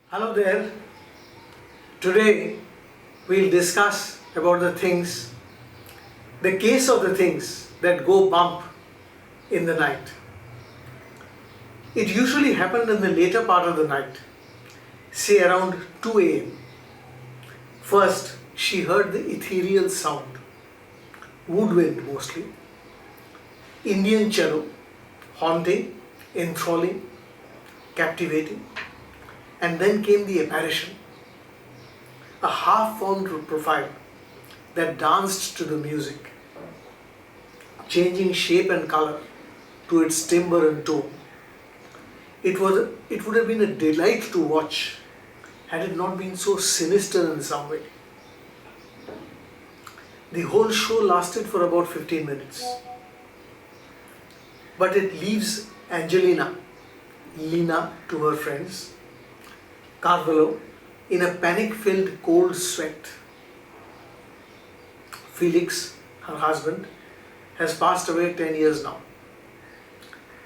Hello there. Today we'll discuss about the case of the things that go bump in the night. It usually happened in the later part of the night, say around 2 a.m. First, she heard the ethereal sound, woodwind mostly, Indian cello, haunting, enthralling, captivating, and then came the apparition, a half-formed profile that danced to the music, changing shape and color to its timbre and tone. It would have been a delight to watch had it not been so sinister in some way. The whole show lasted for about 15 minutes. But it leaves Lena to her friends, Carvalho, in a panic-filled cold sweat. Felix, her husband, has passed away 10 years now.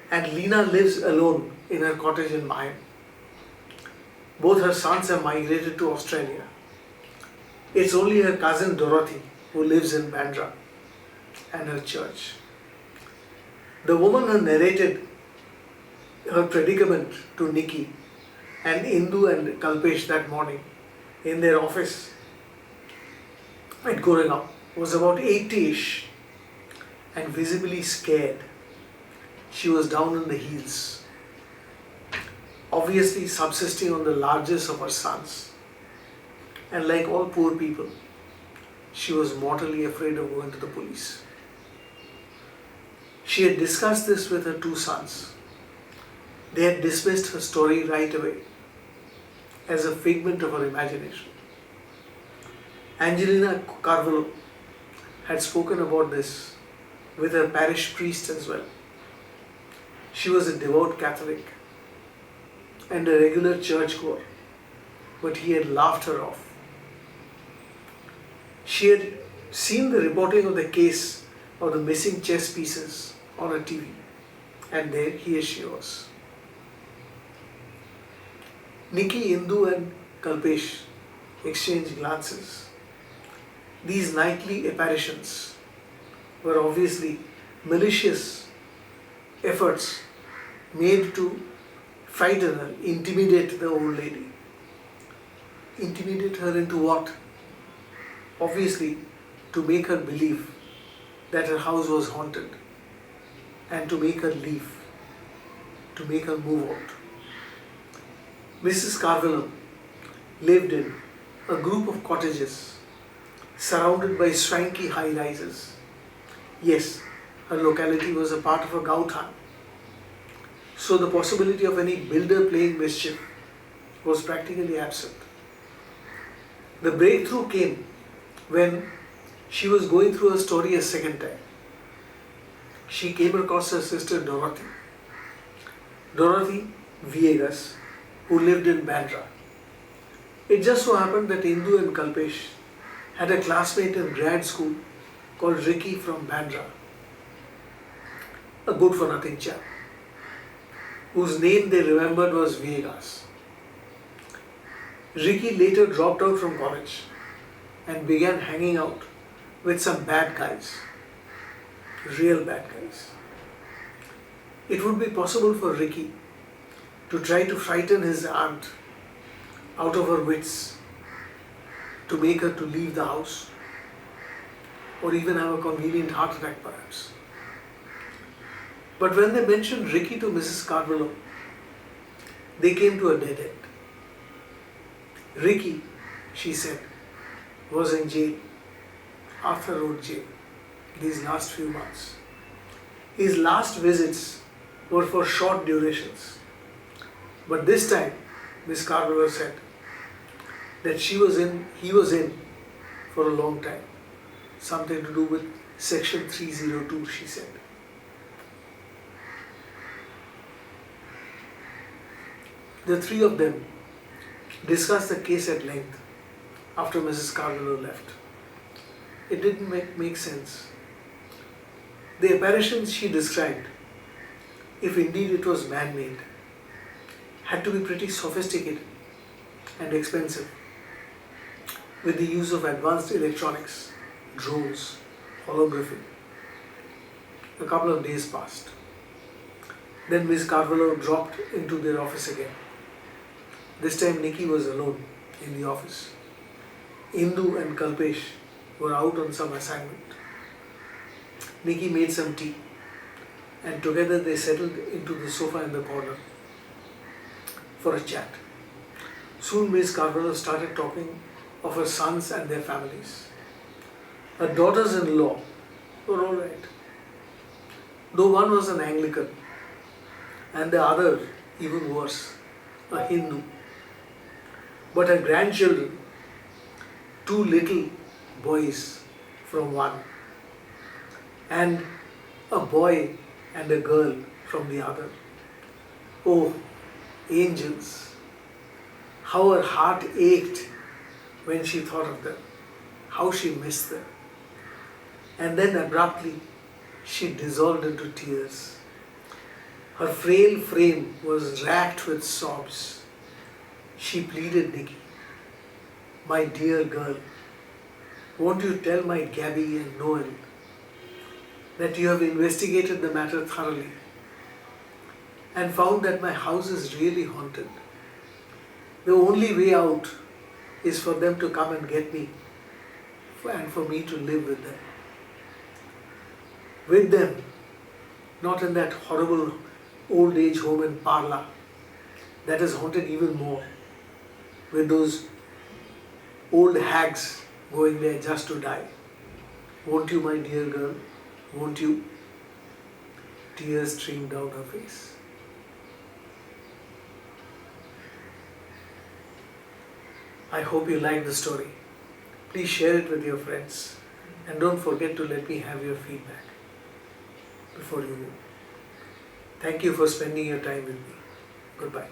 And Lena lives alone in her cottage in Mayan. Both her sons have migrated to Australia. It's only her cousin Dorothy who lives in Bandra and her church. The woman who narrated her predicament to Nikki and Indu and Kalpesh that morning in their office at Goregaon was about 80-ish and visibly scared. She was down on the heels, obviously subsisting on the largest of her sons. And like all poor people, she was mortally afraid of going to the police. She had discussed this with her two sons. They had dismissed her story right away as a figment of her imagination. Angelina Carvalho had spoken about this with her parish priest as well. She was a devout Catholic and a regular churchgoer, but he had laughed her off. She had seen the reporting of the case of the missing chess pieces on her TV, and there she was. Nikki, Indu and Kalpesh exchanged glances. These nightly apparitions were obviously malicious efforts made to frighten her, intimidate the old lady. Intimidate her into what? Obviously, to make her believe that her house was haunted and to make her leave, to make her move out. Mrs. Carvalho lived in a group of cottages surrounded by swanky high-rises. Yes, her locality was a part of a Gauthan, so the possibility of any builder playing mischief was practically absent. The breakthrough came when she was going through her story a second time. She came across her sister Dorothy Villegas, who lived in Bandra. It just so happened that Indu and Kalpesh had a classmate in grad school called Ricky from Bandra, a good-for-nothing chap, whose name they remembered was Villegas. Ricky later dropped out from college and began hanging out with some bad guys, real bad guys. It would be possible for Ricky to try to frighten his aunt out of her wits, to make her to leave the house, or even have a convenient heart attack perhaps. But when they mentioned Ricky to Mrs. Carvalho, they came to a dead end. Ricky, she said, was in jail, Arthur Road jail, these last few months. His last visits were for short durations. But this time, Miss Carvalho said that he was in for a long time. Something to do with Section 302, she said. The three of them discussed the case at length after Mrs. Carvalho left. It didn't make sense. The apparitions she described, if indeed it was man-made, had to be pretty sophisticated and expensive, with the use of advanced electronics, drones, holography. A couple of days passed. Then Miss Carvalho dropped into their office again. This time Nikki was alone in the office. Indu and Kalpesh were out on some assignment. Nikki made some tea and together they settled into the sofa in the corner for a chat. Soon Miss Carvalho started talking of her sons and their families. Her daughters-in-law were all right, though one was an Anglican and the other, even worse, a Hindu. But her grandchildren, two little boys from one, and a boy and a girl from the other. Oh, angels! How her heart ached when she thought of them, how she missed them. And then abruptly, she dissolved into tears. Her frail frame was racked with sobs. She pleaded, Nikki, my dear girl, won't you tell my Gabby and Noel that you have investigated the matter thoroughly and found that my house is really haunted? The only way out is for them to come and get me and for me to live with them. With them, not in that horrible old age home in Parla that is haunted even more, with those old hags going there just to die. Won't you, my dear girl? Won't you? Tears streamed down her face. I hope you liked the story. Please share it with your friends and don't forget to let me have your feedback before you go. Thank you for spending your time with me. Goodbye.